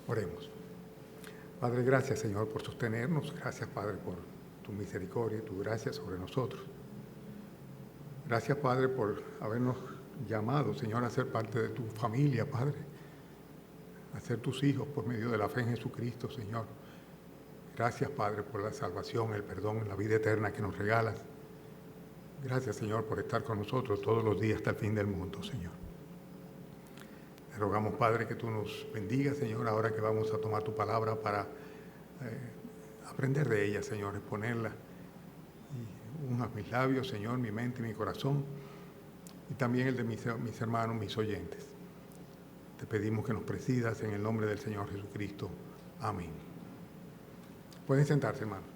Oremos. Padre, gracias, Señor, por sostenernos. Gracias, Padre, por tu misericordia y tu gracia sobre nosotros. Gracias, Padre, por habernos llamado, Señor, a ser parte de tu familia, Padre. A ser tus hijos por medio de la fe en Jesucristo, Señor. Gracias, Padre, por la salvación, el perdón, la vida eterna que nos regalas. Gracias, Señor, por estar con nosotros todos los días hasta el fin del mundo, Señor. Te rogamos, Padre, que tú nos bendigas, Señor, ahora que vamos a tomar tu palabra para aprender de ella, Señor, exponerla. Y unas mis labios, Señor, mi mente y mi corazón, y también el de mis hermanos, mis oyentes. Te pedimos que nos presidas en el nombre del Señor Jesucristo. Amén. Pueden sentarse, hermanos.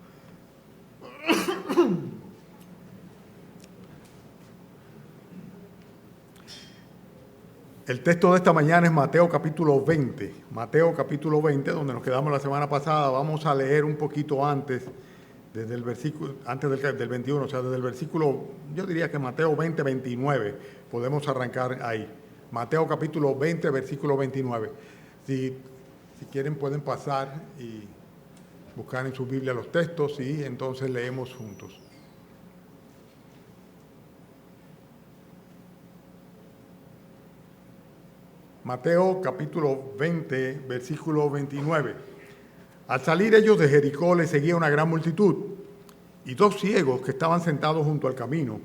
El texto de esta mañana es Mateo capítulo 20. Mateo capítulo 20, donde nos quedamos la semana pasada. Vamos a leer un poquito antes, desde el versículo, antes del 21, o sea, desde el versículo, yo diría que Mateo 20, 29. Podemos arrancar ahí. Mateo capítulo 20, versículo 29. Si quieren pueden pasar y buscar en su Biblia los textos y entonces leemos juntos. Mateo capítulo 20, versículo 29. Al salir ellos de Jericó les seguía una gran multitud y dos ciegos que estaban sentados junto al camino.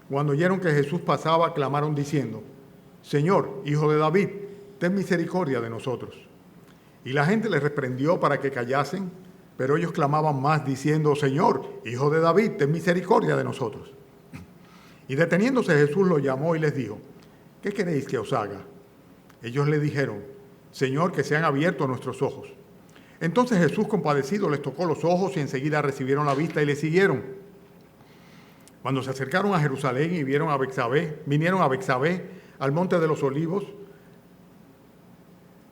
Cuando oyeron que Jesús pasaba, clamaron diciendo: Señor, Hijo de David, ten misericordia de nosotros. Y la gente les reprendió para que callasen, pero ellos clamaban más diciendo: Señor, Hijo de David, ten misericordia de nosotros. Y deteniéndose Jesús los llamó y les dijo: ¿qué queréis que os haga? Ellos le dijeron: Señor, que sean abiertos nuestros ojos. Entonces Jesús, compadecido, les tocó los ojos y enseguida recibieron la vista y le siguieron. Cuando se acercaron a Jerusalén y vinieron a Betsabé, al monte de los Olivos,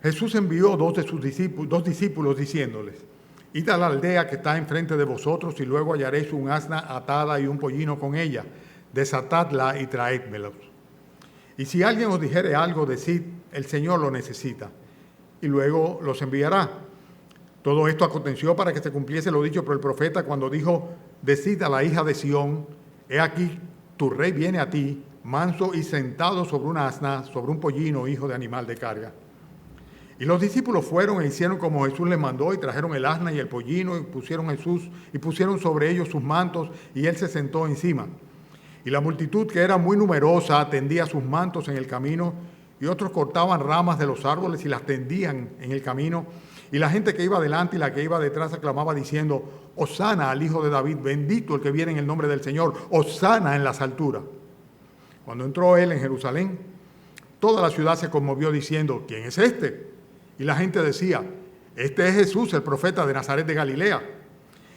Jesús envió dos discípulos diciéndoles: id a la aldea que está enfrente de vosotros y luego hallaréis un asna atada y un pollino con ella. Desatadla y traédmelos. Y si alguien os dijere algo, decid: el Señor lo necesita, y luego los enviará. Todo esto aconteció para que se cumpliese lo dicho por el profeta cuando dijo: decid a la hija de Sión, he aquí, tu rey viene a ti, manso y sentado sobre una asna, sobre un pollino, hijo de animal de carga. Y los discípulos fueron e hicieron como Jesús les mandó, y trajeron el asna y el pollino, y pusieron sobre ellos sus mantos, y él se sentó encima. Y la multitud, que era muy numerosa, tendía sus mantos en el camino, y otros cortaban ramas de los árboles y las tendían en el camino. Y la gente que iba delante y la que iba detrás aclamaba diciendo: Hosana al Hijo de David, bendito el que viene en el nombre del Señor, Hosana en las alturas. Cuando entró él en Jerusalén, toda la ciudad se conmovió diciendo: ¿quién es este? Y la gente decía: este es Jesús, el profeta de Nazaret de Galilea.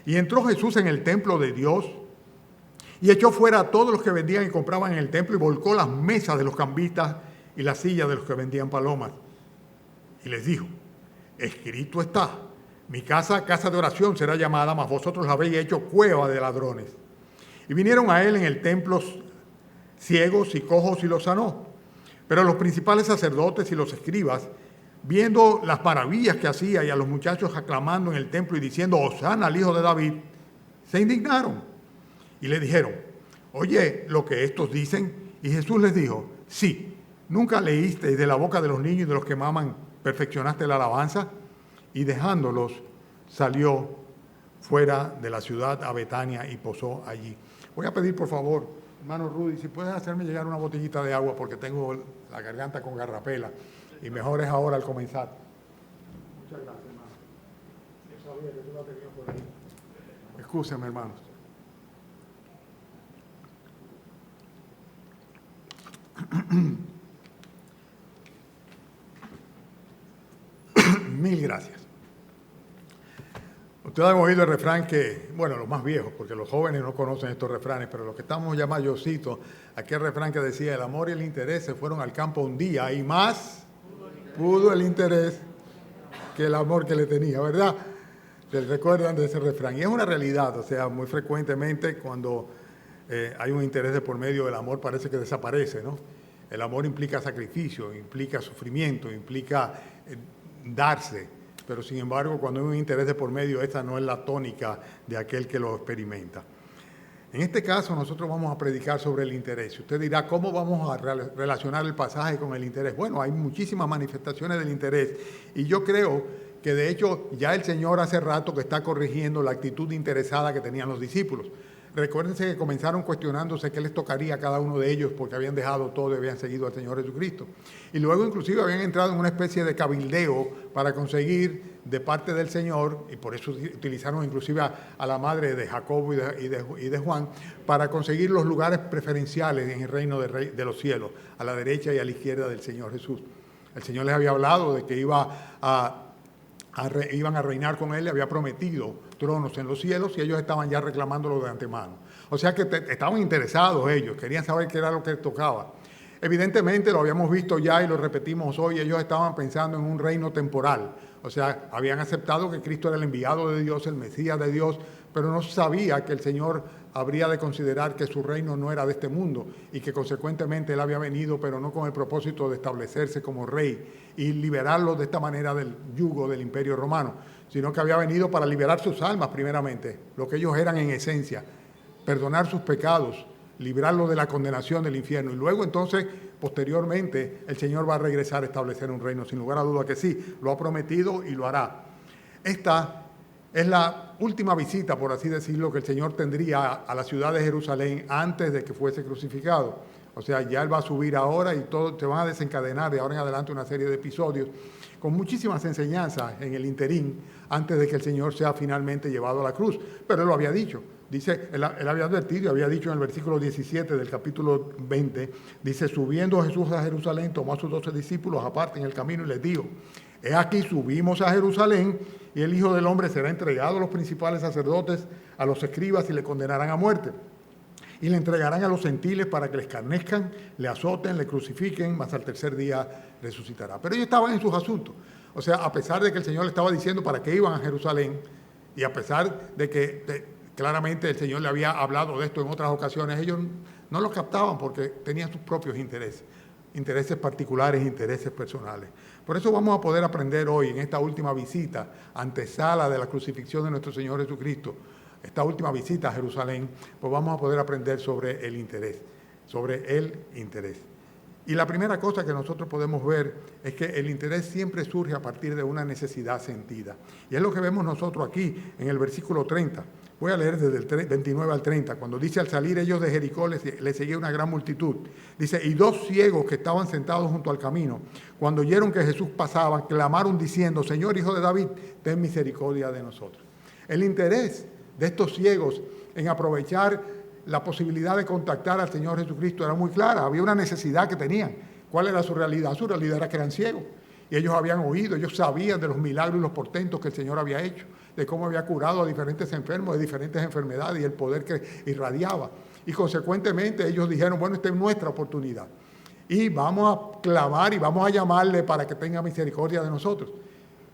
Y entró Jesús en el templo de Dios y echó fuera a todos los que vendían y compraban en el templo y volcó las mesas de los cambistas y las sillas de los que vendían palomas. Y les dijo: escrito está, mi casa, casa de oración será llamada, mas vosotros la habéis hecho cueva de ladrones. Y vinieron a él en el templo ciegos y cojos y los sanó. Pero los principales sacerdotes y los escribas, viendo las maravillas que hacía y a los muchachos aclamando en el templo y diciendo: Hosana al Hijo de David, se indignaron y le dijeron: oye lo que estos dicen. Y Jesús les dijo: sí, nunca leísteis de la boca de los niños y de los que maman, perfeccionaste la alabanza. Y dejándolos, salió fuera de la ciudad a Betania y posó allí. Voy a pedir, por favor, hermano Rudy, si puedes hacerme llegar una botellita de agua porque tengo la garganta con garrapela y mejor es ahora al comenzar. Muchas gracias, hermano. Yo sabía que tú la tenías por ahí. Excúsenme, hermanos. Mil gracias. Ustedes han oído el refrán que, bueno, los más viejos, porque los jóvenes no conocen estos refranes, pero los que estamos ya mayorcitos, aquel refrán que decía: el amor y el interés se fueron al campo un día y más pudo el interés que el amor que le tenía, ¿verdad? ¿Se recuerdan de ese refrán? Y es una realidad, o sea, muy frecuentemente cuando hay un interés de por medio, el amor parece que desaparece, ¿no? El amor implica sacrificio, implica sufrimiento, implica darse. pero sin embargo, cuando hay un interés de por medio, esa no es la tónica de aquel que lo experimenta. En este caso, nosotros vamos a predicar sobre el interés. Usted dirá, ¿cómo vamos a relacionar el pasaje con el interés? Bueno, hay muchísimas manifestaciones del interés y yo creo que de hecho ya el Señor hace rato que está corrigiendo la actitud interesada que tenían los discípulos. Recuérdense que comenzaron cuestionándose qué les tocaría a cada uno de ellos porque habían dejado todo y habían seguido al Señor Jesucristo. Y luego inclusive habían entrado en una especie de cabildeo para conseguir de parte del Señor, y por eso utilizaron inclusive a la madre de Jacobo y de Juan, para conseguir los lugares preferenciales en el reino de los cielos, a la derecha y a la izquierda del Señor Jesús. El Señor les había hablado de que iban a reinar con él, le había prometido tronos en los cielos y ellos estaban ya reclamándolo de antemano. O sea que estaban interesados ellos, querían saber qué era lo que les tocaba. Evidentemente lo habíamos visto ya y lo repetimos hoy, ellos estaban pensando en un reino temporal. O sea, habían aceptado que Cristo era el enviado de Dios, el Mesías de Dios, pero no sabía que el Señor habría de considerar que su reino no era de este mundo y que consecuentemente Él había venido, pero no con el propósito de establecerse como rey y liberarlos de esta manera del yugo del imperio romano, sino que había venido para liberar sus almas primeramente, lo que ellos eran en esencia, perdonar sus pecados, librarlos de la condenación del infierno. Y luego entonces, posteriormente, el Señor va a regresar a establecer un reino, sin lugar a duda que sí, lo ha prometido y lo hará. Esta es la última visita, por así decirlo, que el Señor tendría a la ciudad de Jerusalén antes de que fuese crucificado. O sea, ya Él va a subir ahora y todo, se van a desencadenar de ahora en adelante una serie de episodios con muchísimas enseñanzas en el interín antes de que el Señor sea finalmente llevado a la cruz. Pero Él lo había dicho. Dice, él había advertido, había dicho en el versículo 17 del capítulo 20, dice, subiendo Jesús a Jerusalén, tomó a sus 12 discípulos aparte en el camino y les dijo, he aquí subimos a Jerusalén y el Hijo del Hombre será entregado a los principales sacerdotes, a los escribas y le condenarán a muerte. Y le entregarán a los gentiles para que le escarnezcan, le azoten, le crucifiquen, mas al tercer día resucitará. Pero ellos estaban en sus asuntos. O sea, a pesar de que el Señor le estaba diciendo para qué iban a Jerusalén, y a pesar de que claramente el Señor le había hablado de esto en otras ocasiones, ellos no lo captaban porque tenían sus propios intereses particulares, intereses personales. Por eso vamos a poder aprender hoy, en esta última visita, antesala de la crucifixión de nuestro Señor Jesucristo, esta última visita a Jerusalén, pues vamos a poder aprender sobre el interés. Y la primera cosa que nosotros podemos ver es que el interés siempre surge a partir de una necesidad sentida. Y es lo que vemos nosotros aquí en el versículo 30. Voy a leer desde el 29 al 30, cuando dice, al salir ellos de Jericó les seguía una gran multitud. Dice, y dos ciegos que estaban sentados junto al camino, cuando oyeron que Jesús pasaba, clamaron diciendo, Señor, Hijo de David, ten misericordia de nosotros. El interés de estos ciegos en aprovechar la posibilidad de contactar al Señor Jesucristo era muy clara. Había una necesidad que tenían. ¿Cuál era su realidad? Su realidad era que eran ciegos. Y ellos habían oído, ellos sabían de los milagros y los portentos que el Señor había hecho, de cómo había curado a diferentes enfermos de diferentes enfermedades y el poder que irradiaba. Y consecuentemente ellos dijeron, bueno, esta es nuestra oportunidad. Y vamos a clamar y vamos a llamarle para que tenga misericordia de nosotros.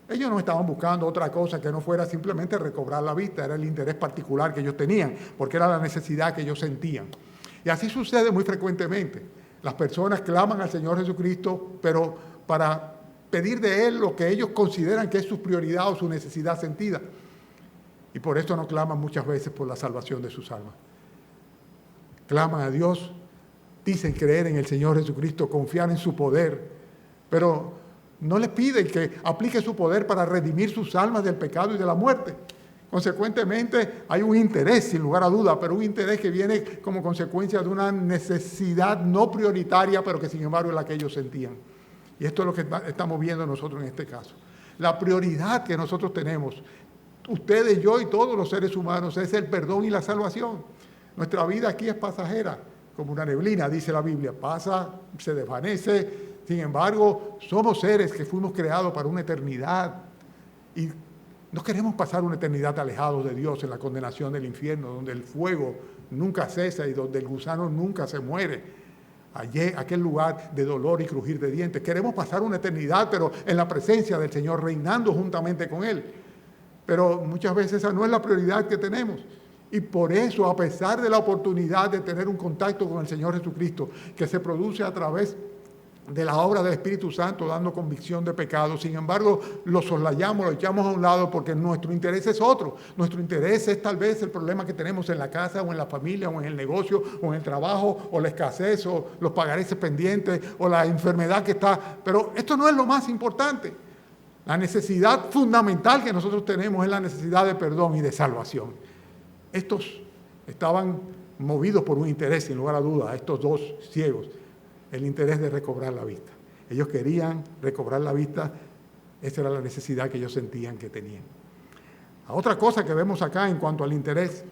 Ellos no estaban buscando otra cosa que no fuera simplemente recobrar la vista, era el interés particular que ellos tenían, porque era la necesidad que ellos sentían. Y así sucede muy frecuentemente. Las personas claman al Señor Jesucristo, pero para pedir de Él lo que ellos consideran que es su prioridad o su necesidad sentida. Y por eso no claman muchas veces por la salvación de sus almas. Claman a Dios, dicen creer en el Señor Jesucristo, confiar en su poder, pero no les piden que aplique su poder para redimir sus almas del pecado y de la muerte. Consecuentemente, hay un interés, sin lugar a duda, pero un interés que viene como consecuencia de una necesidad no prioritaria, pero que sin embargo es la que ellos sentían. Y esto es lo que estamos viendo nosotros en este caso. La prioridad que nosotros tenemos, ustedes, yo y todos los seres humanos, es el perdón y la salvación. Nuestra vida aquí es pasajera, como una neblina, dice la Biblia. Pasa, se desvanece. Sin embargo, somos seres que fuimos creados para una eternidad. Y no queremos pasar una eternidad alejados de Dios en la condenación del infierno, donde el fuego nunca cesa y donde el gusano nunca se muere. Allí, aquel lugar de dolor y crujir de dientes. Queremos pasar una eternidad, pero en la presencia del Señor, reinando juntamente con Él. Pero muchas veces esa no es la prioridad que tenemos. Y por eso, a pesar de la oportunidad de tener un contacto con el Señor Jesucristo, que se produce a través de la obra del Espíritu Santo dando convicción de pecado. Sin embargo, lo soslayamos, lo echamos a un lado porque nuestro interés es otro. Nuestro interés es tal vez el problema que tenemos en la casa o en la familia o en el negocio o en el trabajo o la escasez o los pagareces pendientes o la enfermedad que está. Pero esto no es lo más importante. La necesidad fundamental que nosotros tenemos es la necesidad de perdón y de salvación. Estos estaban movidos por un interés, sin lugar a dudas, estos dos ciegos, el interés de recobrar la vista. Ellos querían recobrar la vista, esa era la necesidad que ellos sentían que tenían. La otra cosa que vemos acá en cuanto al interés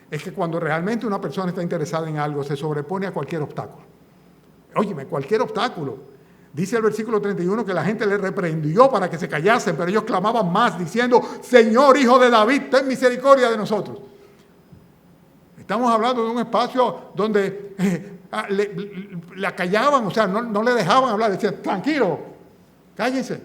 es que cuando realmente una persona está interesada en algo, se sobrepone a cualquier obstáculo. Óyeme, cualquier obstáculo. Dice el versículo 31 que la gente le reprendió para que se callasen, pero ellos clamaban más diciendo: Señor, Hijo de David, ten misericordia de nosotros. Estamos hablando de un espacio donde la callaban, o sea, no le dejaban hablar, decían: tranquilo, cállense.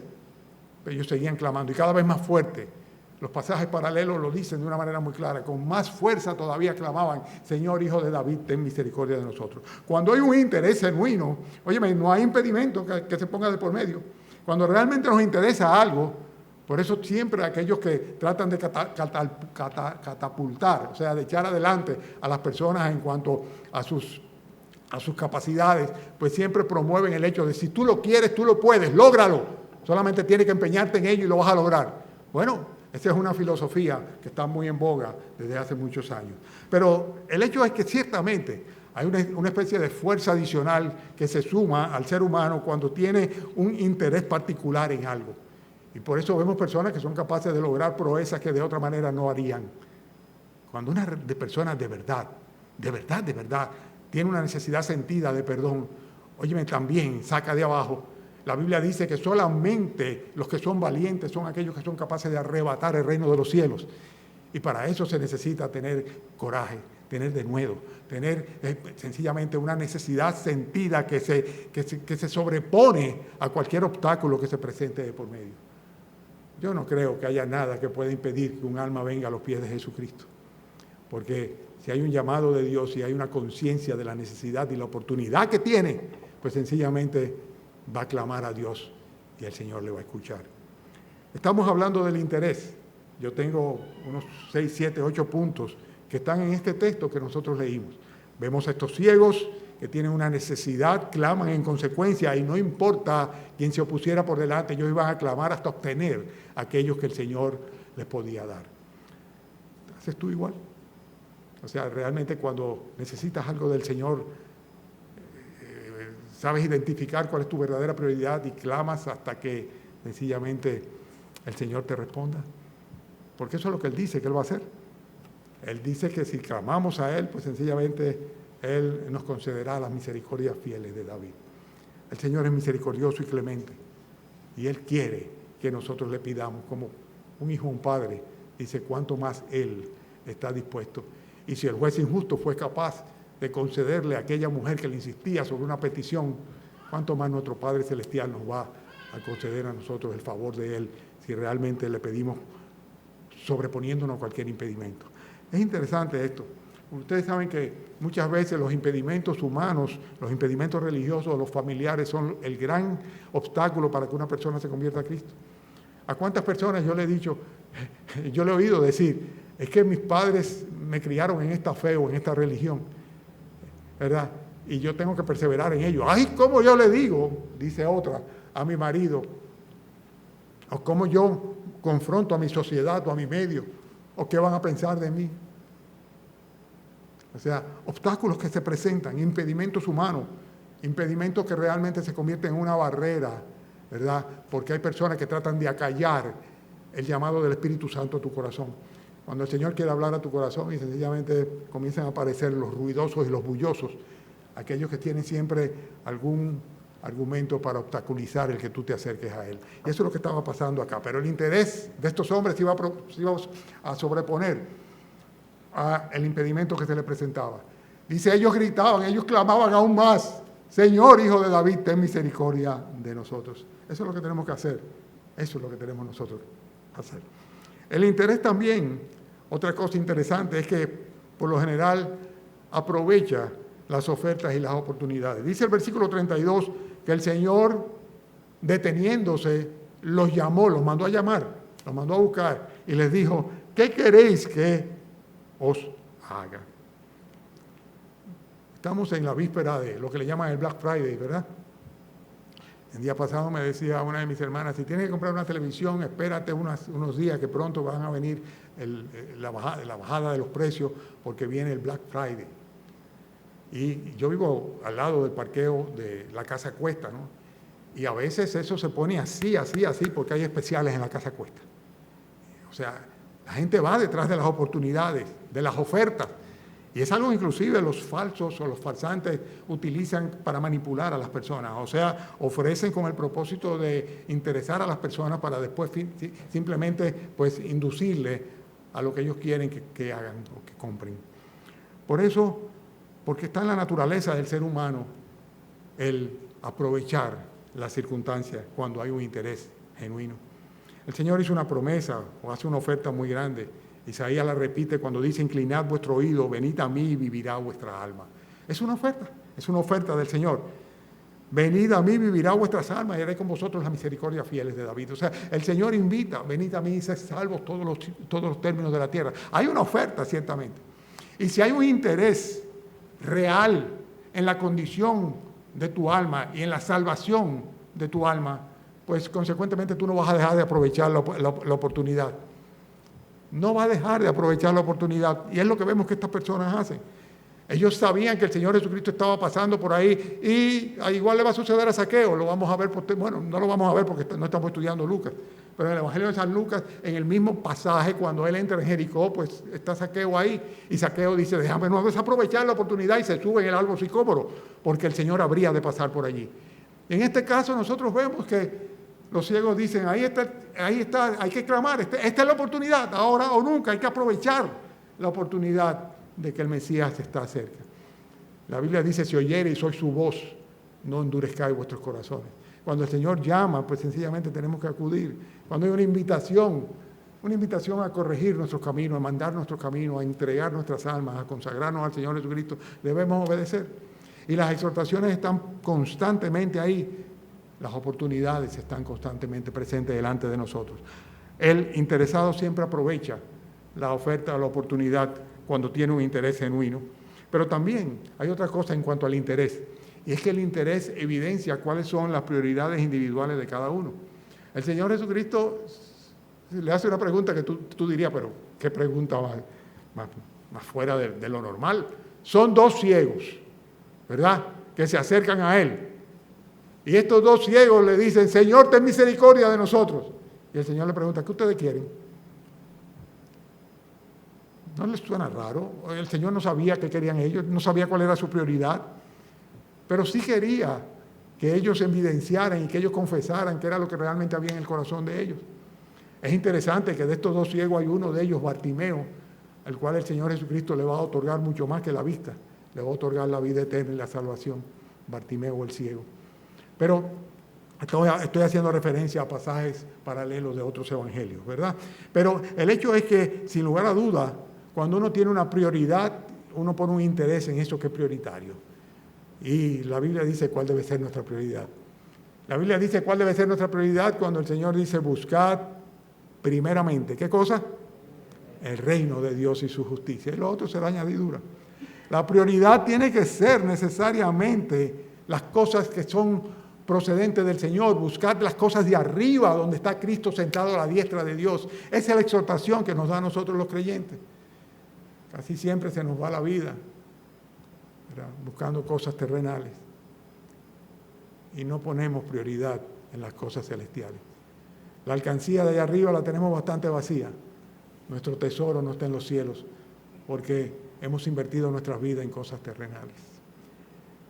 Pero ellos seguían clamando y cada vez más fuerte. Los pasajes paralelos lo dicen de una manera muy clara, con más fuerza todavía clamaban: Señor, Hijo de David, ten misericordia de nosotros. Cuando hay un interés genuino, óyeme, no hay impedimento que se ponga de por medio. Cuando realmente nos interesa algo, por eso siempre aquellos que tratan de catapultar, o sea, de echar adelante a las personas en cuanto a sus capacidades, pues siempre promueven el hecho de: si tú lo quieres, tú lo puedes, lógralo. Solamente tienes que empeñarte en ello y lo vas a lograr. Bueno, esa es una filosofía que está muy en boga desde hace muchos años. Pero el hecho es que ciertamente hay una especie de fuerza adicional que se suma al ser humano cuando tiene un interés particular en algo. Y por eso vemos personas que son capaces de lograr proezas que de otra manera no harían. Cuando una persona de verdad, tiene una necesidad sentida de perdón, óyeme, también saca de abajo. La Biblia dice que solamente los que son valientes son aquellos que son capaces de arrebatar el reino de los cielos. Y para eso se necesita tener coraje, tener denuedo, tener sencillamente una necesidad sentida que se sobrepone a cualquier obstáculo que se presente de por medio. Yo no creo que haya nada que pueda impedir que un alma venga a los pies de Jesucristo. Porque si hay un llamado de Dios, si hay una conciencia de la necesidad y la oportunidad que tiene, pues sencillamente va a clamar a Dios y el Señor le va a escuchar. Estamos hablando del interés. Yo tengo unos 6, 7, 8 puntos que están en este texto que nosotros leímos. Vemos a estos ciegos que tienen una necesidad, claman en consecuencia y no importa quién se opusiera por delante, ellos iban a clamar hasta obtener aquellos que el Señor les podía dar. ¿Haces tú igual? O sea, realmente cuando necesitas algo del Señor, sabes identificar cuál es tu verdadera prioridad y clamas hasta que sencillamente el Señor te responda. Porque eso es lo que Él dice que Él va a hacer. Él dice que si clamamos a Él, pues sencillamente Él nos concederá las misericordias fieles de David. El Señor es misericordioso y clemente. Y Él quiere que nosotros le pidamos, como un hijo, un padre, dice cuánto más Él está dispuesto. Y si el juez injusto fue capaz de concederle a aquella mujer que le insistía sobre una petición, cuánto más nuestro Padre Celestial nos va a conceder a nosotros el favor de Él si realmente le pedimos sobreponiéndonos a cualquier impedimento. Es interesante esto. Ustedes saben que muchas veces los impedimentos humanos, los impedimentos religiosos, los familiares son el gran obstáculo para que una persona se convierta a Cristo. ¿A cuántas personas yo le he dicho, yo le he oído decir, es que mis padres me criaron en esta fe o en esta religión, ¿verdad? Y yo tengo que perseverar en ello. ¡Ay, cómo yo le digo!, dice otra, a mi marido, o cómo yo confronto a mi sociedad o a mi medio, o qué van a pensar de mí. O sea, obstáculos que se presentan, impedimentos humanos, impedimentos que realmente se convierten en una barrera, ¿verdad? Porque hay personas que tratan de acallar el llamado del Espíritu Santo a tu corazón. Cuando el Señor quiere hablar a tu corazón y sencillamente comienzan a aparecer los ruidosos y los bullosos, aquellos que tienen siempre algún argumento para obstaculizar el que tú te acerques a Él. Y eso es lo que estaba pasando acá. Pero el interés de estos hombres se iba a sobreponer al impedimento que se les presentaba. Dice, ellos gritaban, ellos clamaban aún más: Señor, Hijo de David, ten misericordia de nosotros. Eso es lo que tenemos que hacer. Eso es lo que tenemos nosotros que hacer. El interés también, otra cosa interesante, es que por lo general aprovecha las ofertas y las oportunidades. Dice el versículo 32 que el Señor, deteniéndose, los llamó, los mandó a llamar, los mandó a buscar y les dijo, ¿qué queréis que os haga? Estamos en la víspera de lo que le llaman el Black Friday, ¿verdad? El día pasado me decía una de mis hermanas, si tienes que comprar una televisión, espérate unos días que pronto van a venir la bajada de los precios porque viene el Black Friday. Y yo vivo al lado del parqueo de la Casa Cuesta, ¿no? Y a veces eso se pone así, porque hay especiales en la Casa Cuesta. O sea, la gente va detrás de las oportunidades, de las ofertas. Y es algo inclusive los falsos o los falsantes utilizan para manipular a las personas. O sea, ofrecen con el propósito de interesar a las personas para después simplemente pues inducirle a lo que ellos quieren que hagan o que compren. Por eso, porque está en la naturaleza del ser humano el aprovechar las circunstancias cuando hay un interés genuino. El Señor hizo una promesa o hace una oferta muy grande. Isaías la repite cuando dice, inclinad vuestro oído, venid a mí y vivirá vuestra alma. Es una oferta del Señor. Venid a mí, vivirá vuestras almas y haré con vosotros las misericordias fieles de David. O sea, el Señor invita, venid a mí y sed salvos todos los términos de la tierra. Hay una oferta, ciertamente. Y si hay un interés real en la condición de tu alma y en la salvación de tu alma, pues consecuentemente tú no vas a dejar de aprovechar la oportunidad. No va a dejar de aprovechar la oportunidad. Y es lo que vemos que estas personas hacen. Ellos sabían que el Señor Jesucristo estaba pasando por ahí y igual le va a suceder a Zaqueo. Lo vamos a ver, bueno, no lo vamos a ver porque no estamos estudiando Lucas. Pero en el Evangelio de San Lucas, en el mismo pasaje, cuando él entra en Jericó, pues está Zaqueo ahí. Y Zaqueo dice, déjame no desaprovechar la oportunidad y se sube en el árbol sicómoro, porque el Señor habría de pasar por allí. En este caso nosotros vemos que los ciegos dicen, ahí está, hay que clamar, esta es la oportunidad, ahora o nunca, hay que aprovechar la oportunidad de que el Mesías está cerca. La Biblia dice, si oyereis hoy su voz, no endurezcáis vuestros corazones. Cuando el Señor llama, pues sencillamente tenemos que acudir. Cuando hay una invitación a corregir nuestros caminos, a mandar nuestros caminos, a entregar nuestras almas, a consagrarnos al Señor Jesucristo, debemos obedecer. Y las exhortaciones están constantemente ahí. Las oportunidades están constantemente presentes delante de nosotros. El interesado siempre aprovecha la oferta o la oportunidad cuando tiene un interés genuino. Pero también hay otra cosa en cuanto al interés, y es que el interés evidencia cuáles son las prioridades individuales de cada uno. El Señor Jesucristo le hace una pregunta que tú dirías, pero ¿qué pregunta más fuera de lo normal? Son dos ciegos, ¿verdad?, que se acercan a Él. Y estos dos ciegos le dicen, Señor, ten misericordia de nosotros. Y el Señor le pregunta, ¿qué ustedes quieren? ¿No les suena raro? El Señor no sabía qué querían ellos, no sabía cuál era su prioridad, pero sí quería que ellos evidenciaran y que ellos confesaran qué era lo que realmente había en el corazón de ellos. Es interesante que de estos dos ciegos hay uno de ellos, Bartimeo, al cual el Señor Jesucristo le va a otorgar mucho más que la vista, le va a otorgar la vida eterna y la salvación, Bartimeo el ciego. Pero estoy haciendo referencia a pasajes paralelos de otros evangelios, ¿verdad? Pero el hecho es que, sin lugar a duda, cuando uno tiene una prioridad, uno pone un interés en eso que es prioritario. Y la Biblia dice cuál debe ser nuestra prioridad. La Biblia dice cuál debe ser nuestra prioridad cuando el Señor dice, buscad primeramente, ¿qué cosa? El reino de Dios y su justicia. Y lo otro será añadidura. La prioridad tiene que ser necesariamente las cosas que son procedentes del Señor, buscar las cosas de arriba, donde está Cristo sentado a la diestra de Dios. Esa es la exhortación que nos da a nosotros los creyentes. Casi siempre se nos va la vida, ¿verdad?, buscando cosas terrenales y no ponemos prioridad en las cosas celestiales. La alcancía de allá arriba la tenemos bastante vacía. Nuestro tesoro no está en los cielos porque hemos invertido nuestras vidas en cosas terrenales.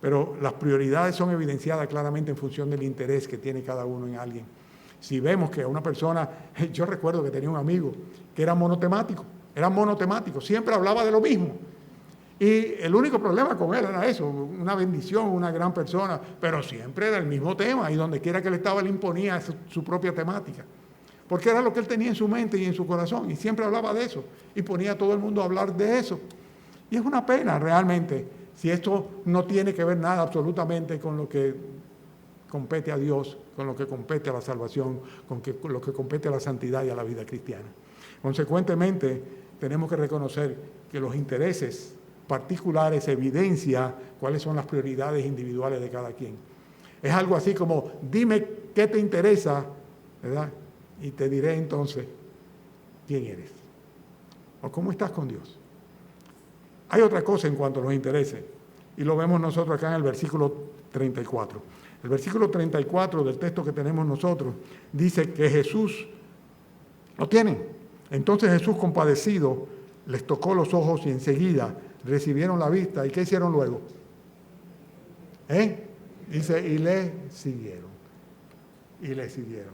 Pero las prioridades son evidenciadas claramente en función del interés que tiene cada uno en alguien. Si vemos que a una persona, yo recuerdo que tenía un amigo que era monotemático, siempre hablaba de lo mismo. Y el único problema con él era eso, una bendición, una gran persona, pero siempre era el mismo tema y donde quiera que él estaba, él imponía su propia temática. Porque era lo que él tenía en su mente y en su corazón y siempre hablaba de eso y ponía a todo el mundo a hablar de eso. Y es una pena realmente si esto no tiene que ver nada absolutamente con lo que compete a Dios, con lo que compete a la salvación, con lo que compete a la santidad y a la vida cristiana. Consecuentemente, tenemos que reconocer que los intereses particulares evidencian cuáles son las prioridades individuales de cada quien. Es algo así como, dime qué te interesa, ¿verdad? Y te diré entonces quién eres o cómo estás con Dios. Hay otra cosa en cuanto a los intereses, y lo vemos nosotros acá en el versículo 34. El versículo 34 del texto que tenemos nosotros dice que Jesús lo tienen. Entonces Jesús, compadecido, les tocó los ojos y enseguida recibieron la vista. ¿Y qué hicieron luego? Dice, y le siguieron. Y le siguieron.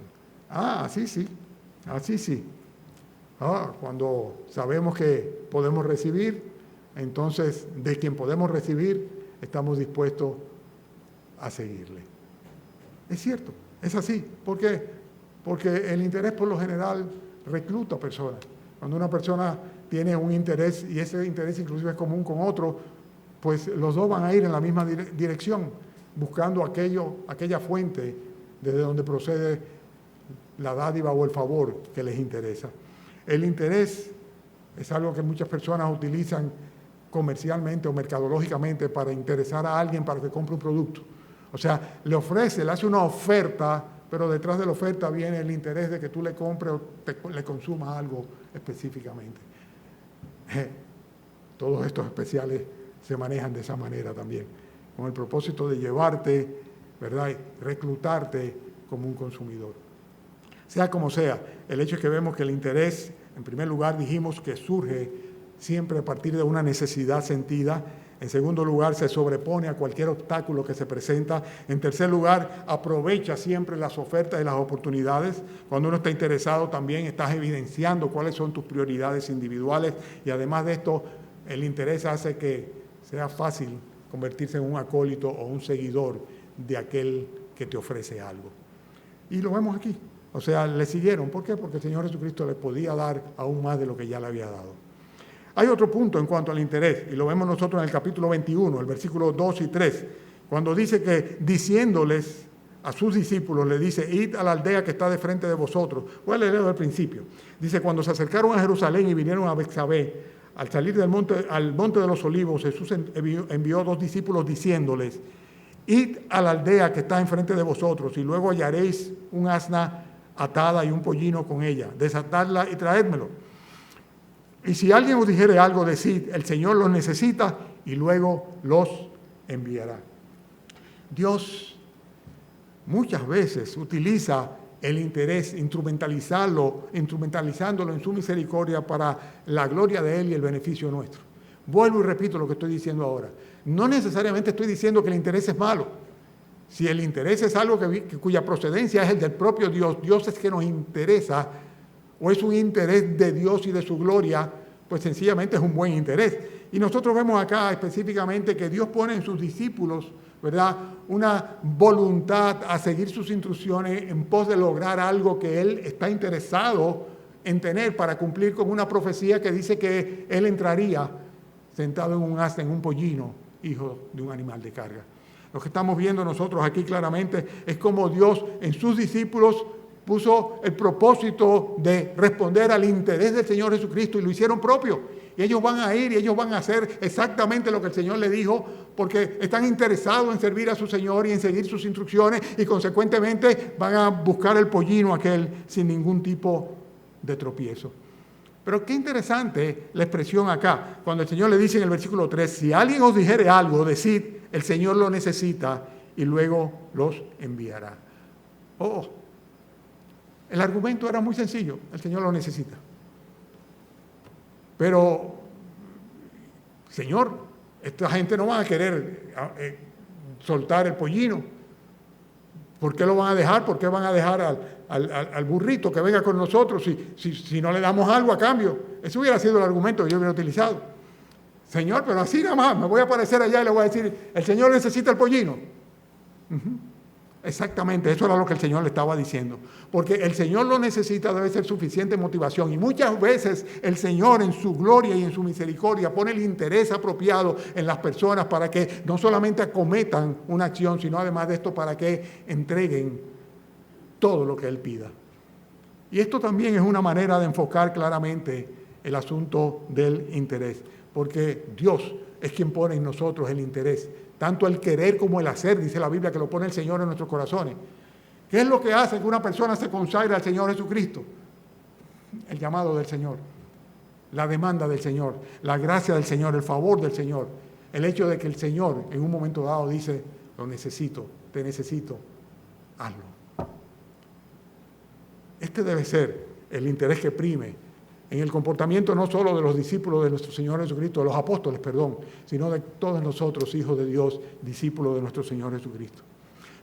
Así sí. Así sí. Cuando sabemos que podemos recibir, entonces de quien podemos recibir, estamos dispuestos a seguirle. Es cierto, es así. ¿Por qué? Porque el interés por lo general recluta personas. Cuando una persona tiene un interés y ese interés inclusive es común con otro, pues los dos van a ir en la misma dirección, buscando aquella fuente desde donde procede la dádiva o el favor que les interesa. El interés es algo que muchas personas utilizan comercialmente o mercadológicamente para interesar a alguien para que compre un producto. O sea, le hace una oferta, pero detrás de la oferta viene el interés de que tú le compres o le consumas algo específicamente. Todos estos especiales se manejan de esa manera también, con el propósito de llevarte, ¿verdad?, reclutarte como un consumidor. Sea como sea, el hecho es que vemos que el interés, en primer lugar, dijimos que surge siempre a partir de una necesidad sentida. En segundo lugar, se sobrepone a cualquier obstáculo que se presenta. En tercer lugar, aprovecha siempre las ofertas y las oportunidades. Cuando uno está interesado, también estás evidenciando cuáles son tus prioridades individuales. Y además de esto, el interés hace que sea fácil convertirse en un acólito o un seguidor de aquel que te ofrece algo. Y lo vemos aquí. O sea, le siguieron. ¿Por qué? Porque el Señor Jesucristo le podía dar aún más de lo que ya le había dado. Hay otro punto en cuanto al interés, y lo vemos nosotros en el capítulo 21, el versículo 2 y 3, cuando dice que diciéndoles a sus discípulos, le dice, id a la aldea que está de frente de vosotros. Voy a leerlo al principio. Dice, cuando se acercaron a Jerusalén y vinieron a Betsabé, al salir al monte de los olivos, Jesús envió 2 discípulos diciéndoles, id a la aldea que está enfrente de vosotros, y luego hallaréis un asna atada y un pollino con ella, desatadla y traédmelo. Y si alguien os dijere algo, decid, el Señor los necesita y luego los enviará. Dios muchas veces utiliza el interés, instrumentalizándolo en su misericordia para la gloria de Él y el beneficio nuestro. Vuelvo y repito lo que estoy diciendo ahora. No necesariamente estoy diciendo que el interés es malo. Si el interés es algo cuya procedencia es el del propio Dios, Dios es que nos interesa, o es un interés de Dios y de su gloria, pues sencillamente es un buen interés. Y nosotros vemos acá específicamente que Dios pone en sus discípulos, ¿verdad?, una voluntad a seguir sus instrucciones en pos de lograr algo que Él está interesado en tener para cumplir con una profecía que dice que Él entraría sentado en un asna, en un pollino, hijo de un animal de carga. Lo que estamos viendo nosotros aquí claramente es cómo Dios en sus discípulos puso el propósito de responder al interés del Señor Jesucristo y lo hicieron propio. Y ellos van a ir y ellos van a hacer exactamente lo que el Señor les dijo porque están interesados en servir a su Señor y en seguir sus instrucciones y consecuentemente van a buscar el pollino aquel sin ningún tipo de tropiezo. Pero qué interesante la expresión acá, cuando el Señor le dice en el versículo 3, si alguien os dijere algo, decid, el Señor lo necesita y luego los enviará. El argumento era muy sencillo, el Señor lo necesita. Pero, Señor, esta gente no va a querer soltar el pollino. ¿Por qué lo van a dejar? ¿Por qué van a dejar al burrito que venga con nosotros si no le damos algo a cambio? Ese hubiera sido el argumento que yo hubiera utilizado. Señor, pero así nada más, me voy a aparecer allá y le voy a decir, el Señor necesita el pollino. Exactamente, eso era lo que el Señor le estaba diciendo. Porque el Señor lo necesita, debe ser suficiente motivación. Y muchas veces el Señor en su gloria y en su misericordia pone el interés apropiado en las personas para que no solamente acometan una acción, sino además de esto para que entreguen todo lo que Él pida. Y esto también es una manera de enfocar claramente el asunto del interés. Porque Dios es quien pone en nosotros el interés. Tanto el querer como el hacer, dice la Biblia, que lo pone el Señor en nuestros corazones. ¿Qué es lo que hace que una persona se consagre al Señor Jesucristo? El llamado del Señor, la demanda del Señor, la gracia del Señor, el favor del Señor. El hecho de que el Señor en un momento dado dice, lo necesito, te necesito, hazlo. Este debe ser el interés que prime en el comportamiento no solo de los discípulos de nuestro Señor Jesucristo, de los apóstoles, sino de todos nosotros, hijos de Dios, discípulos de nuestro Señor Jesucristo.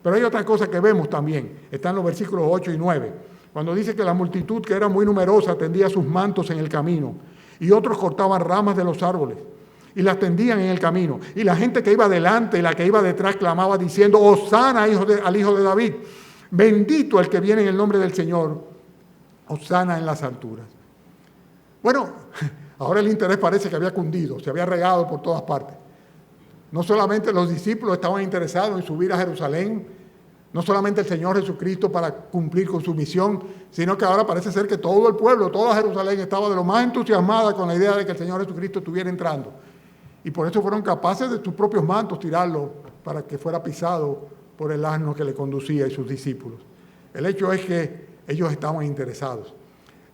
Pero hay otra cosa que vemos también, está en los versículos 8 y 9, cuando dice que la multitud, que era muy numerosa, tendía sus mantos en el camino, y otros cortaban ramas de los árboles, y las tendían en el camino. Y la gente que iba delante y la que iba detrás clamaba diciendo, Hosana al Hijo de David, bendito el que viene en el nombre del Señor, Hosana en las alturas. Bueno, ahora el interés parece que había cundido, se había regado por todas partes. No solamente los discípulos estaban interesados en subir a Jerusalén, no solamente el Señor Jesucristo para cumplir con su misión, sino que ahora parece ser que todo el pueblo, toda Jerusalén estaba de lo más entusiasmada con la idea de que el Señor Jesucristo estuviera entrando. Y por eso fueron capaces de sus propios mantos tirarlo para que fuera pisado por el asno que le conducía y sus discípulos. El hecho es que ellos estaban interesados.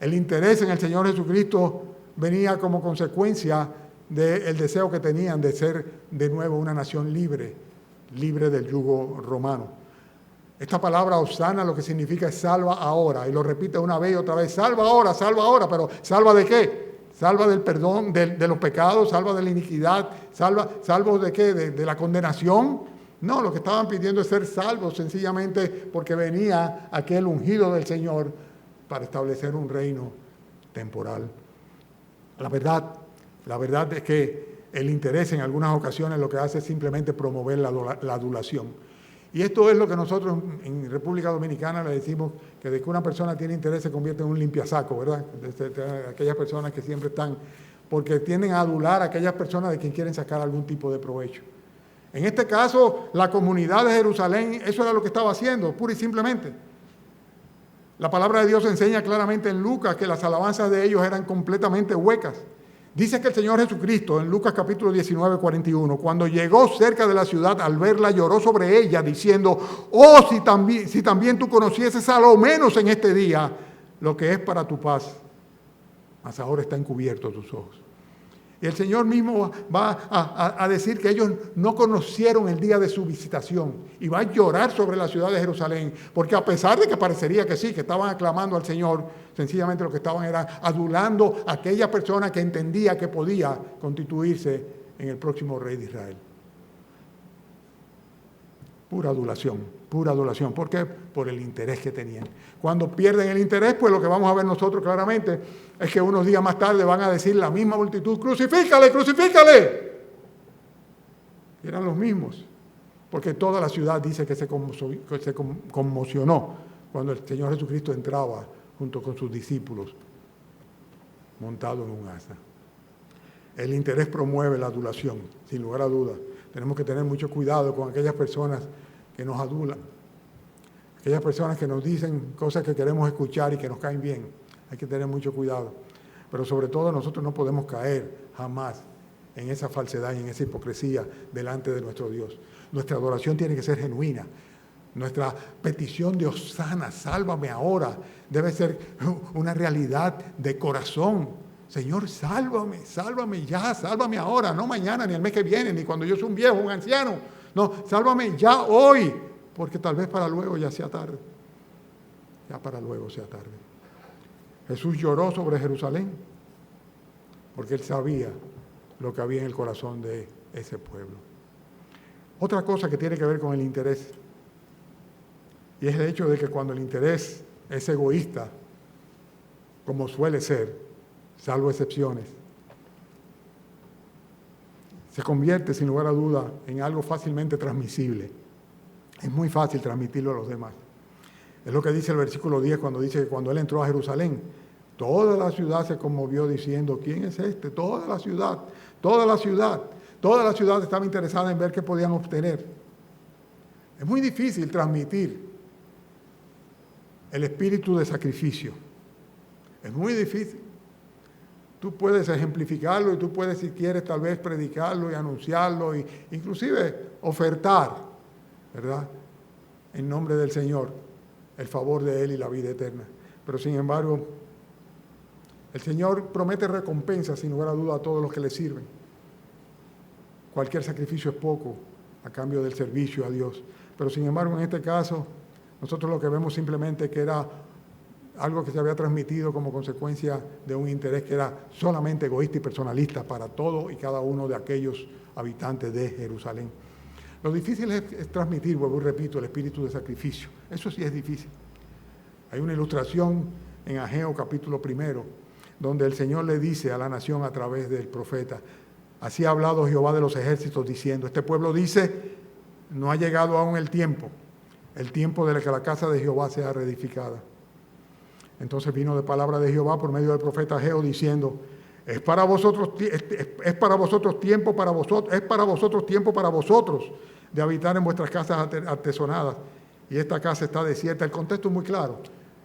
El interés en el Señor Jesucristo venía como consecuencia del deseo que tenían de ser de nuevo una nación libre, libre del yugo romano. Esta palabra Hosana lo que significa es salva ahora, y lo repite una vez y otra vez, salva ahora, pero ¿salva de qué? Salva del perdón de los pecados, salva de la iniquidad, salvo de qué, de la condenación. No, lo que estaban pidiendo es ser salvos sencillamente porque venía aquel ungido del Señor para establecer un reino temporal. La verdad es que el interés en algunas ocasiones lo que hace es simplemente promover la adulación. Y esto es lo que nosotros en República Dominicana le decimos, que de que una persona tiene interés se convierte en un limpiasaco, ¿verdad? Aquellas personas que siempre están, porque tienden a adular a aquellas personas de quien quieren sacar algún tipo de provecho. En este caso, la comunidad de Jerusalén, eso era lo que estaba haciendo, pura y simplemente. La palabra de Dios enseña claramente en Lucas que las alabanzas de ellos eran completamente huecas. Dice que el Señor Jesucristo, en Lucas capítulo 19, 41, cuando llegó cerca de la ciudad, al verla lloró sobre ella, diciendo, oh, si también tú conocieses a lo menos en este día lo que es para tu paz, mas ahora está encubierto tus ojos. Y el Señor mismo va a decir que ellos no conocieron el día de su visitación y va a llorar sobre la ciudad de Jerusalén, porque a pesar de que parecería que sí, que estaban aclamando al Señor, sencillamente lo que estaban era adulando a aquella persona que entendía que podía constituirse en el próximo rey de Israel. Pura adulación. ¿Por qué? Por el interés que tenían. Cuando pierden el interés, pues lo que vamos a ver nosotros claramente es que unos días más tarde van a decir la misma multitud, ¡crucifícale, crucifícale! Y eran los mismos, porque toda la ciudad dice que se conmocionó cuando el Señor Jesucristo entraba junto con sus discípulos, montado en un asna. El interés promueve la adulación, sin lugar a dudas. Tenemos que tener mucho cuidado con aquellas personas que nos adulan, aquellas personas que nos dicen cosas que queremos escuchar y que nos caen bien. Hay que tener mucho cuidado. Pero sobre todo nosotros no podemos caer jamás en esa falsedad y en esa hipocresía delante de nuestro Dios. Nuestra adoración tiene que ser genuina. Nuestra petición de Hosana, sálvame ahora, debe ser una realidad de corazón. Señor, sálvame ya, sálvame ahora, no mañana, ni el mes que viene, ni cuando yo soy un viejo, un anciano. No, sálvame ya hoy, porque tal vez para luego ya sea tarde. Ya para luego sea tarde. Jesús lloró sobre Jerusalén, porque Él sabía lo que había en el corazón de ese pueblo. Otra cosa que tiene que ver con el interés, y es el hecho de que cuando el interés es egoísta, como suele ser, salvo excepciones, se convierte sin lugar a duda en algo fácilmente transmisible. Es muy fácil transmitirlo a los demás. Es lo que dice el versículo 10 cuando dice que cuando él entró a Jerusalén, toda la ciudad se conmovió diciendo, ¿quién es este? Toda la ciudad estaba interesada en ver qué podían obtener. Es muy difícil transmitir el espíritu de sacrificio. Es muy difícil. Tú puedes ejemplificarlo y tú puedes, si quieres, tal vez predicarlo y anunciarlo e inclusive ofertar, ¿verdad?, en nombre del Señor, el favor de Él y la vida eterna. Pero sin embargo, el Señor promete recompensa, sin lugar a duda, a todos los que le sirven. Cualquier sacrificio es poco a cambio del servicio a Dios. Pero sin embargo, en este caso, nosotros lo que vemos simplemente que era algo que se había transmitido como consecuencia de un interés que era solamente egoísta y personalista para todo y cada uno de aquellos habitantes de Jerusalén. Lo difícil es transmitir, vuelvo y repito, el espíritu de sacrificio. Eso sí es difícil. Hay una ilustración en Ageo capítulo 1, donde el Señor le dice a la nación a través del profeta, así ha hablado Jehová de los ejércitos diciendo, este pueblo dice, no ha llegado aún el tiempo de que la casa de Jehová sea reedificada. Entonces vino de palabra de Jehová por medio del profeta Ageo diciendo, es para vosotros tiempo para vosotros de habitar en vuestras casas artesonadas, y esta casa está desierta. El contexto es muy claro.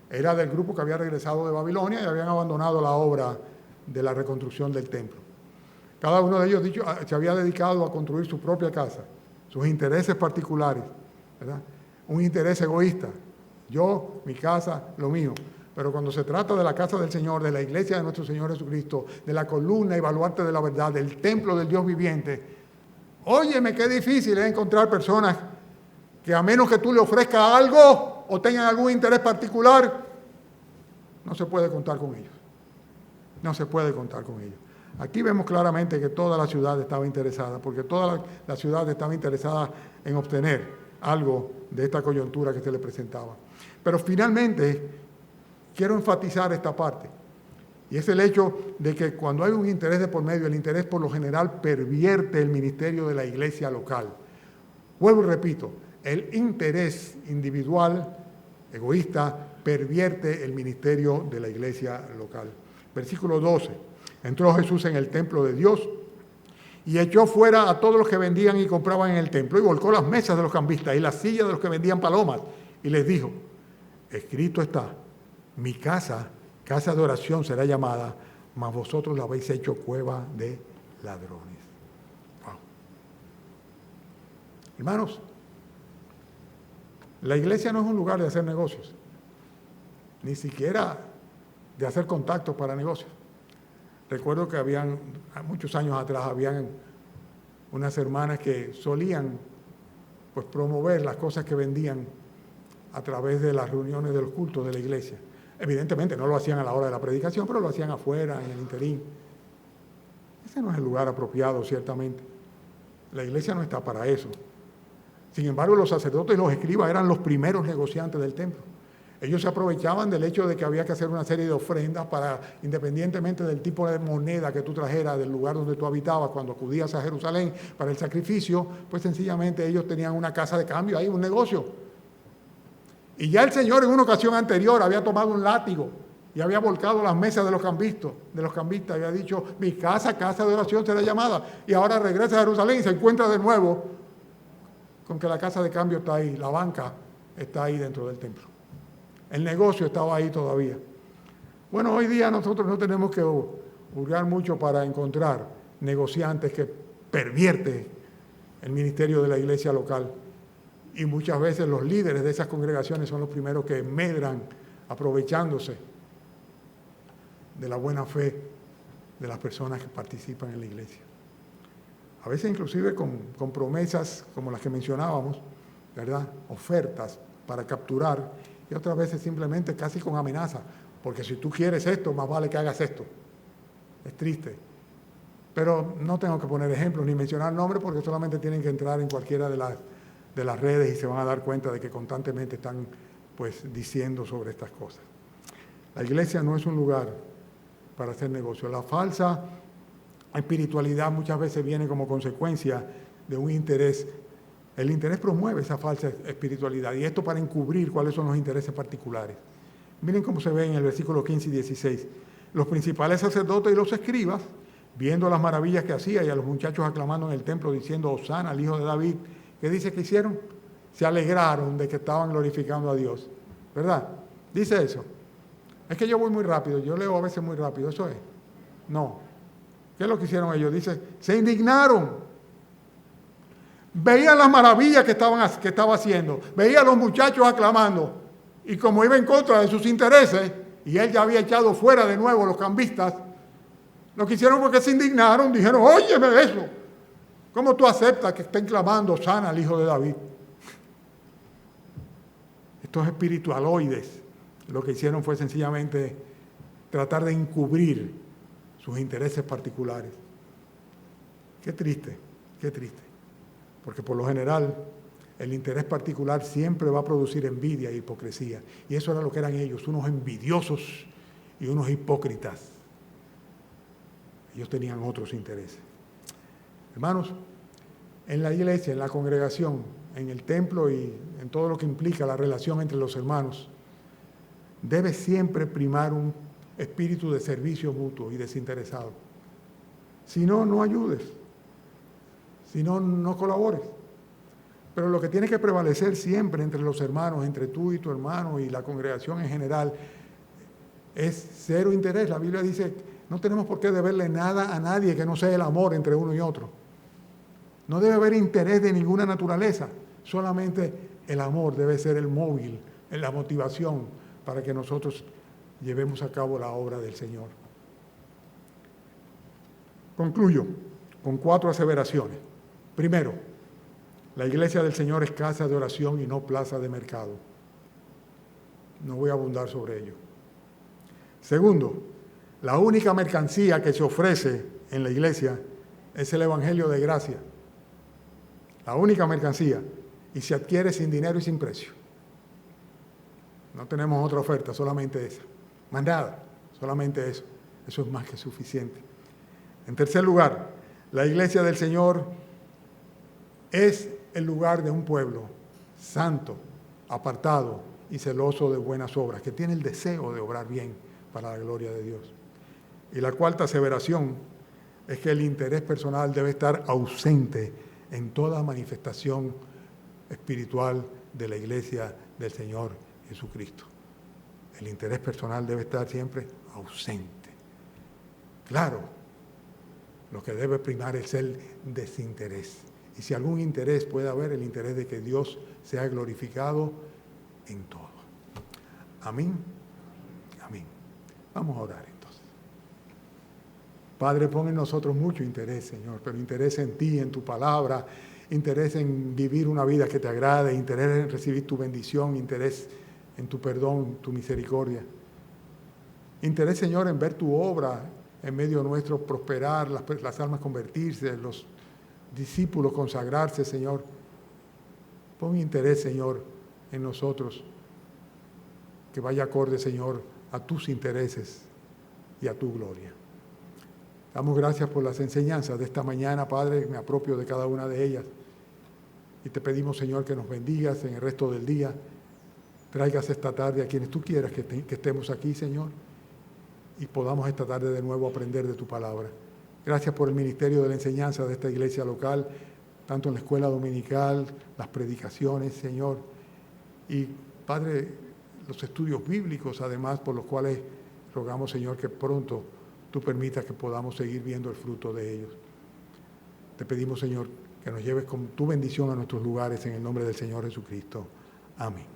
Era del grupo que había regresado de Babilonia y habían abandonado la obra de la reconstrucción del templo. Cada uno de ellos se había dedicado a construir su propia casa, sus intereses particulares, ¿verdad? Un interés egoísta. Yo, mi casa, lo mío. Pero cuando se trata de la casa del Señor, de la iglesia de nuestro Señor Jesucristo, de la columna y baluarte de la verdad, del templo del Dios viviente, óyeme, qué difícil es encontrar personas que a menos que tú le ofrezcas algo o tengan algún interés particular, no se puede contar con ellos. No se puede contar con ellos. Aquí vemos claramente que toda la ciudad estaba interesada, porque toda la ciudad estaba interesada en obtener algo de esta coyuntura que se le presentaba. Pero finalmente, quiero enfatizar esta parte, y es el hecho de que cuando hay un interés de por medio, el interés por lo general pervierte el ministerio de la iglesia local. Vuelvo y repito, el interés individual, egoísta, pervierte el ministerio de la iglesia local. Versículo 12, entró Jesús en el templo de Dios y echó fuera a todos los que vendían y compraban en el templo y volcó las mesas de los cambistas y las sillas de los que vendían palomas y les dijo, escrito está, mi casa, casa de oración será llamada, mas vosotros la habéis hecho cueva de ladrones. Wow. Hermanos, la iglesia no es un lugar de hacer negocios, ni siquiera de hacer contactos para negocios. Recuerdo que muchos años atrás, habían unas hermanas que solían pues promover las cosas que vendían a través de las reuniones de los cultos de la iglesia. Evidentemente no lo hacían a la hora de la predicación, pero lo hacían afuera, en el interín. Ese no es el lugar apropiado, ciertamente. La iglesia no está para eso. Sin embargo, los sacerdotes y los escribas eran los primeros negociantes del templo. Ellos se aprovechaban del hecho de que había que hacer una serie de ofrendas para, independientemente del tipo de moneda que tú trajeras del lugar donde tú habitabas cuando acudías a Jerusalén para el sacrificio, pues sencillamente ellos tenían una casa de cambio ahí, un negocio. Y ya el Señor en una ocasión anterior había tomado un látigo y había volcado las mesas de los cambistas, había dicho, mi casa, casa de oración será llamada. Y ahora regresa a Jerusalén y se encuentra de nuevo con que la casa de cambio está ahí, la banca está ahí dentro del templo. El negocio estaba ahí todavía. Bueno, hoy día nosotros no tenemos que hurgar mucho para encontrar negociantes que pervierten el ministerio de la iglesia local. Y muchas veces los líderes de esas congregaciones son los primeros que medran aprovechándose de la buena fe de las personas que participan en la iglesia. A veces inclusive con promesas como las que mencionábamos, ¿verdad? Ofertas para capturar, y otras veces simplemente casi con amenaza, porque si tú quieres esto, más vale que hagas esto. Es triste. Pero no tengo que poner ejemplos ni mencionar nombres porque solamente tienen que entrar en cualquiera de las redes y se van a dar cuenta de que constantemente están pues diciendo sobre estas cosas. La iglesia no es un lugar para hacer negocio. La falsa espiritualidad muchas veces viene como consecuencia de un interés El interés promueve esa falsa espiritualidad, y esto para encubrir cuáles son los intereses particulares. Miren cómo se ve en el versículo 15 y 16. Los principales sacerdotes y los escribas, viendo las maravillas que hacía y a los muchachos aclamando en el templo diciendo Hosana al hijo de David, ¿qué dice que hicieron? Se alegraron de que estaban glorificando a Dios. ¿Verdad? Dice eso. Es que yo voy muy rápido, yo leo a veces muy rápido, ¿eso es? No. ¿Qué es lo que hicieron ellos? Dice, se indignaron. Veían las maravillas que estaba haciendo, veían a los muchachos aclamando, y como iba en contra de sus intereses, y él ya había echado fuera de nuevo los cambistas, lo que hicieron fue que se indignaron, dijeron, óyeme eso, ¿cómo tú aceptas que estén clamando Hosana al hijo de David? Estos espiritualoides lo que hicieron fue sencillamente tratar de encubrir sus intereses particulares. Qué triste, porque por lo general el interés particular siempre va a producir envidia e hipocresía, y eso era lo que eran ellos, unos envidiosos y unos hipócritas. Ellos tenían otros intereses. Hermanos, en la iglesia, en la congregación, en el templo y en todo lo que implica la relación entre los hermanos, debe siempre primar un espíritu de servicio mutuo y desinteresado. Si no, no ayudes. Si no, no colabores. Pero lo que tiene que prevalecer siempre entre los hermanos, entre tú y tu hermano y la congregación en general, es cero interés. La Biblia dice, no tenemos por qué deberle nada a nadie que no sea el amor entre uno y otro. No debe haber interés de ninguna naturaleza, solamente el amor debe ser el móvil, la motivación para que nosotros llevemos a cabo la obra del Señor. Concluyo con 4 aseveraciones. Primero, la iglesia del Señor es casa de oración y no plaza de mercado. No voy a abundar sobre ello. Segundo, la única mercancía que se ofrece en la iglesia es el Evangelio de gracia. La única mercancía, y se adquiere sin dinero y sin precio. No tenemos otra oferta, solamente esa. Más nada, solamente eso. Eso es más que suficiente. En tercer lugar, la iglesia del Señor es el lugar de un pueblo santo, apartado y celoso de buenas obras, que tiene el deseo de obrar bien para la gloria de Dios. Y la cuarta aseveración es que el interés personal debe estar ausente en toda manifestación espiritual de la iglesia del Señor Jesucristo. El interés personal debe estar siempre ausente. Claro, lo que debe primar es el desinterés. Y si algún interés puede haber, el interés de que Dios sea glorificado en todo. Amén. Amén. Vamos a orar entonces. Padre, pon en nosotros mucho interés, Señor, pero interés en ti, en tu palabra, interés en vivir una vida que te agrade, interés en recibir tu bendición, interés en tu perdón, tu misericordia. Interés, Señor, en ver tu obra en medio nuestro prosperar, las almas convertirse, los discípulos consagrarse, Señor. Pon interés, Señor, en nosotros, que vaya acorde, Señor, a tus intereses y a tu gloria. Damos gracias por las enseñanzas de esta mañana, Padre, me apropio de cada una de ellas. Y te pedimos, Señor, que nos bendigas en el resto del día. Traigas esta tarde a quienes tú quieras que estemos aquí, Señor, y podamos esta tarde de nuevo aprender de tu palabra. Gracias por el ministerio de la enseñanza de esta iglesia local, tanto en la escuela dominical, las predicaciones, Señor, y, Padre, los estudios bíblicos, además, por los cuales rogamos, Señor, que pronto tú permitas que podamos seguir viendo el fruto de ellos. Te pedimos, Señor, que nos lleves con tu bendición a nuestros lugares en el nombre del Señor Jesucristo. Amén.